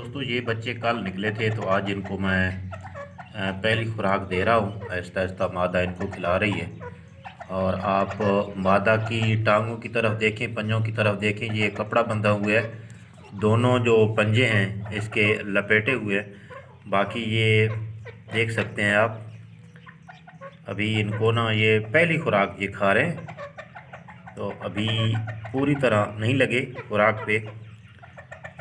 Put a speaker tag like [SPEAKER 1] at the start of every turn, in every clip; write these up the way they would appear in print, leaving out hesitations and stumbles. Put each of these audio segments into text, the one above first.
[SPEAKER 1] दोस्तों ये बच्चे कल निकले थे तो आज इनको मैं पहली खुराक दे रहा हूँ। आहिस्ता आहिस्ता मादा इनको खिला रही है। और आप मादा की टांगों की तरफ देखें, पंजों की तरफ देखें, ये कपड़ा बंधा हुआ है। दोनों जो पंजे हैं इसके लपेटे हुए हैं। बाकी ये देख सकते हैं आप, अभी इनको ना ये पहली खुराक ये खा रहे हैं, तो अभी पूरी तरह नहीं लगे खुराक पे,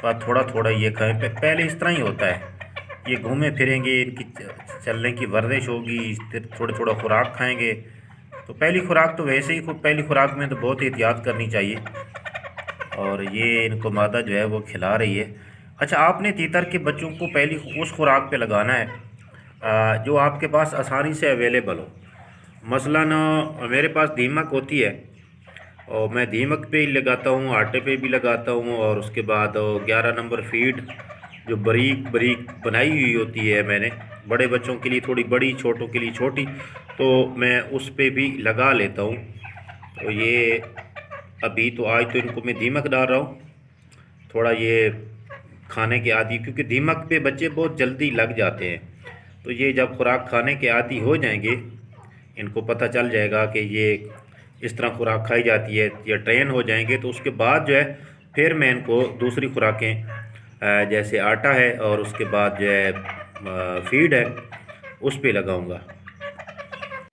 [SPEAKER 1] पर थोड़ा थोड़ा ये खाएं। पहले इस तरह ही होता है, ये घूमे फिरेंगे, इनकी चलने की वर्जिश होगी, फिर थोड़ा थोड़ा खुराक खाएंगे। तो पहली खुराक तो वैसे ही पहली खुराक में तो बहुत एहतियात करनी चाहिए। और ये इनको मादा जो है वो खिला रही है। अच्छा, आपने तीतर के बच्चों को पहली उस खुराक पे लगाना है जो आपके पास आसानी से अवेलेबल हो। मसलन मेरे पास दीमक होती है और मैं दीमक पे ही लगाता हूँ, आटे पे भी लगाता हूँ। और उसके बाद 11 नंबर फीड जो बारीक बारीक बनाई हुई होती है मैंने, बड़े बच्चों के लिए थोड़ी बड़ी, छोटों के लिए छोटी, तो मैं उस पे भी लगा लेता हूँ। तो ये अभी तो आज तो इनको मैं दीमक डाल रहा हूँ, थोड़ा ये खाने के आदी, क्योंकि दीमक पे बच्चे बहुत जल्दी लग जाते हैं। तो ये जब खुराक खाने के आदी हो जाएंगे, इनको पता चल जाएगा कि ये इस तरह खुराक खाई जाती है, या ट्रेन हो जाएंगे, तो उसके बाद जो है फिर मैं इनको दूसरी खुराकें जैसे आटा है और उसके बाद जो है फीड है उस पे लगाऊंगा।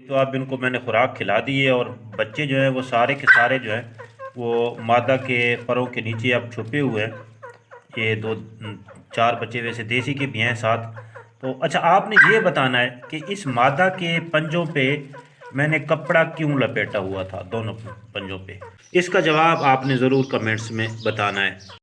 [SPEAKER 1] तो अब इनको मैंने खुराक खिला दी है और बच्चे जो है वो सारे के सारे जो है वो मादा के परों के नीचे अब छुपे हुए हैं। ये दो चार बच्चे वैसे देसी के भी हैं साथ। तो अच्छा, आपने ये बताना है कि इस मादा के पंजों पे मैंने कपड़ा क्यों लपेटा हुआ था, दोनों पंजों पे। इसका जवाब आपने ज़रूर कमेंट्स में बताना है।